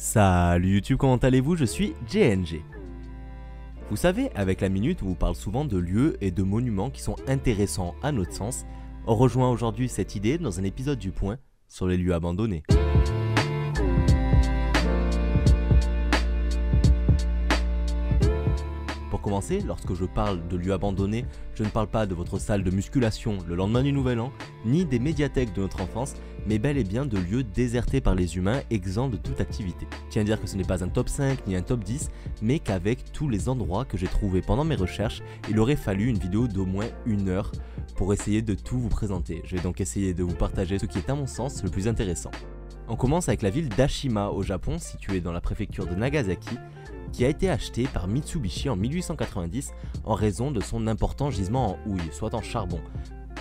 Salut YouTube, comment allez-vous? Je suis JNG. Vous savez, avec la minute, on vous parle souvent de lieux et de monuments qui sont intéressants à notre sens. On rejoint aujourd'hui cette idée dans un épisode du Point sur les lieux abandonnés. Pour commencer, lorsque je parle de lieux abandonnés, je ne parle pas de votre salle de musculation le lendemain du Nouvel An, ni des médiathèques de notre enfance, mais bel et bien de lieux désertés par les humains, exempts de toute activité. Tiens à dire que ce n'est pas un top 5 ni un top 10, mais qu'avec tous les endroits que j'ai trouvés pendant mes recherches, il aurait fallu une vidéo d'au moins 1 heure pour essayer de tout vous présenter. Je vais donc essayer de vous partager ce qui est à mon sens le plus intéressant. On commence avec la ville d'Ashima au Japon, située dans la préfecture de Nagasaki, qui a été acheté par Mitsubishi en 1890 en raison de son important gisement en houille, soit en charbon.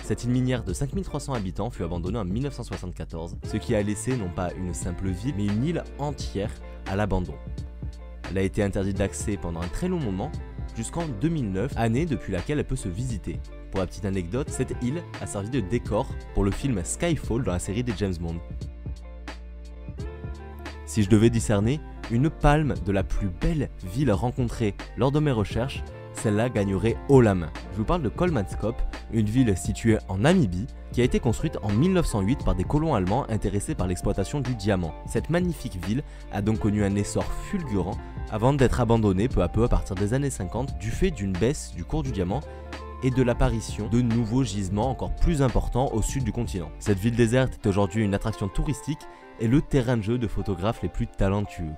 Cette île minière de 5300 habitants fut abandonnée en 1974, ce qui a laissé non pas une simple ville, mais une île entière à l'abandon. Elle a été interdite d'accès pendant un très long moment, jusqu'en 2009, année depuis laquelle elle peut se visiter. Pour la petite anecdote, cette île a servi de décor pour le film Skyfall dans la série des James Bond. Si je devais discerner une palme de la plus belle ville rencontrée lors de mes recherches, celle-là gagnerait haut la main. Je vous parle de Kolmanskop, une ville située en Namibie qui a été construite en 1908 par des colons allemands intéressés par l'exploitation du diamant. Cette magnifique ville a donc connu un essor fulgurant avant d'être abandonnée peu à peu à partir des années 50 du fait d'une baisse du cours du diamant et de l'apparition de nouveaux gisements encore plus importants au sud du continent. Cette ville déserte est aujourd'hui une attraction touristique et le terrain de jeu de photographes les plus talentueux.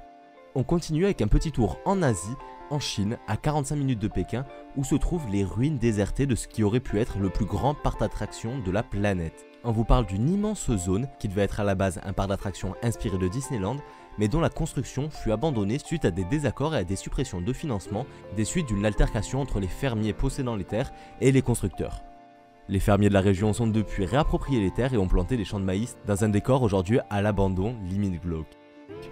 On continue avec un petit tour en Asie, en Chine, à 45 minutes de Pékin, où se trouvent les ruines désertées de ce qui aurait pu être le plus grand parc d'attractions de la planète. On vous parle d'une immense zone qui devait être à la base un parc d'attractions inspiré de Disneyland, mais dont la construction fut abandonnée suite à des désaccords et à des suppressions de financement des suites d'une altercation entre les fermiers possédant les terres et les constructeurs. Les fermiers de la région sont depuis réappropriés les terres et ont planté des champs de maïs dans un décor aujourd'hui à l'abandon, limite glauque.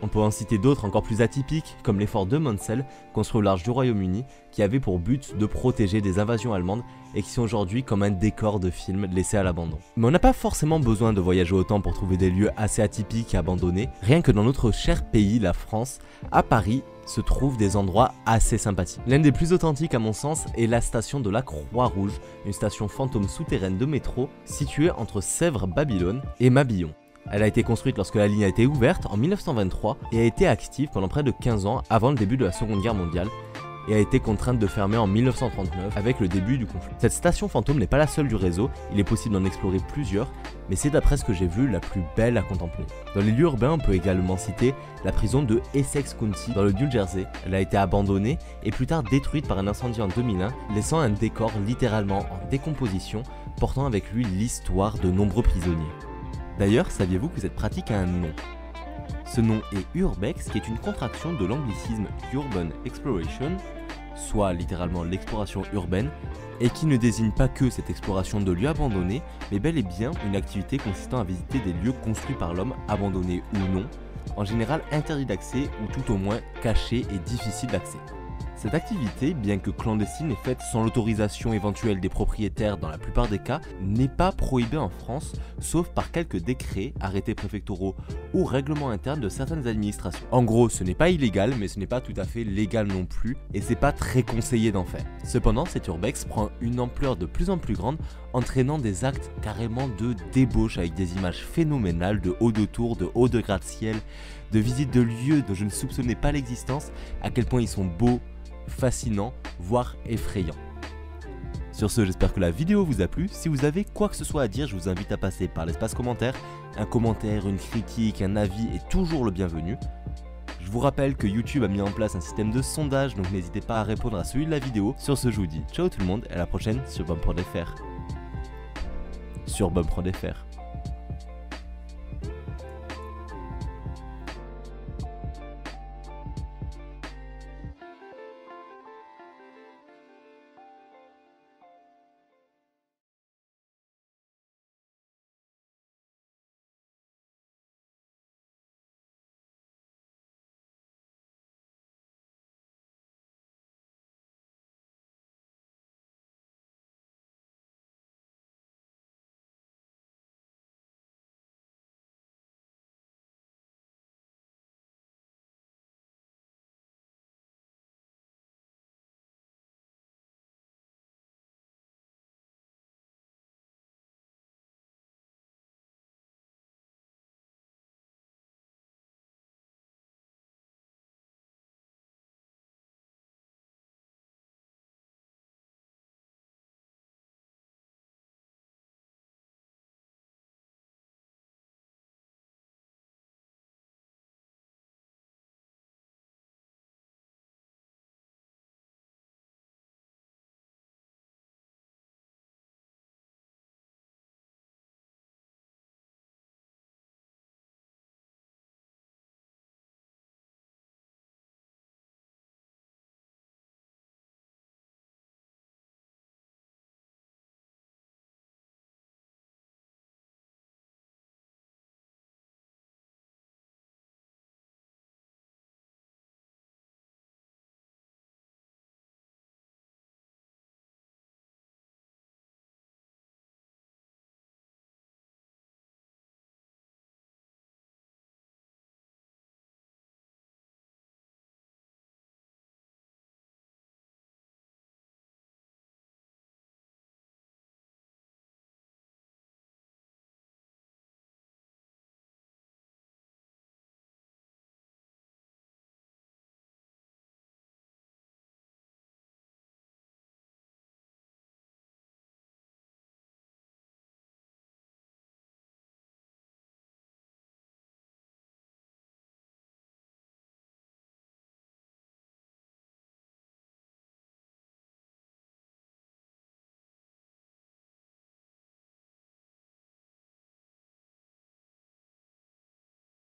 On peut en citer d'autres encore plus atypiques, comme les forts de Monsel, construits au large du Royaume-Uni, qui avaient pour but de protéger des invasions allemandes et qui sont aujourd'hui comme un décor de film laissé à l'abandon. Mais on n'a pas forcément besoin de voyager autant pour trouver des lieux assez atypiques et abandonnés, rien que dans notre cher pays, la France, à Paris, se trouvent des endroits assez sympathiques. L'un des plus authentiques à mon sens est la station de la Croix-Rouge, une station fantôme souterraine de métro située entre Sèvres-Babylone et Mabillon. Elle a été construite lorsque la ligne a été ouverte en 1923 et a été active pendant près de 15 ans avant le début de la Seconde Guerre mondiale et a été contrainte de fermer en 1939 avec le début du conflit. Cette station fantôme n'est pas la seule du réseau, il est possible d'en explorer plusieurs, mais c'est d'après ce que j'ai vu la plus belle à contempler. Dans les lieux urbains, on peut également citer la prison de Essex County dans le New Jersey. Elle a été abandonnée et plus tard détruite par un incendie en 2001, laissant un décor littéralement en décomposition, portant avec lui l'histoire de nombreux prisonniers. D'ailleurs, saviez-vous que cette pratique a un nom? Ce nom est Urbex, qui est une contraction de l'anglicisme Urban Exploration, soit littéralement l'exploration urbaine, et qui ne désigne pas que cette exploration de lieux abandonnés, mais bel et bien une activité consistant à visiter des lieux construits par l'homme, abandonnés ou non, en général interdits d'accès ou tout au moins cachés et difficiles d'accès. Cette activité, bien que clandestine et faite sans l'autorisation éventuelle des propriétaires dans la plupart des cas, n'est pas prohibée en France, sauf par quelques décrets, arrêtés préfectoraux ou règlements internes de certaines administrations. En gros, ce n'est pas illégal, mais ce n'est pas tout à fait légal non plus, et c'est pas très conseillé d'en faire. Cependant, cet urbex prend une ampleur de plus en plus grande, entraînant des actes carrément de débauche avec des images phénoménales de hauts de tours, de hauts de gratte-ciel, de visites de lieux dont je ne soupçonnais pas l'existence, à quel point ils sont beaux, fascinant, voire effrayant. Sur ce, j'espère que la vidéo vous a plu. Si vous avez quoi que ce soit à dire, je vous invite à passer par l'espace commentaire. Un commentaire, une critique, un avis est toujours le bienvenu. Je vous rappelle que YouTube a mis en place un système de sondage, donc n'hésitez pas à répondre à celui de la vidéo. Sur ce, je vous dis ciao tout le monde et à la prochaine sur BumpProdFR.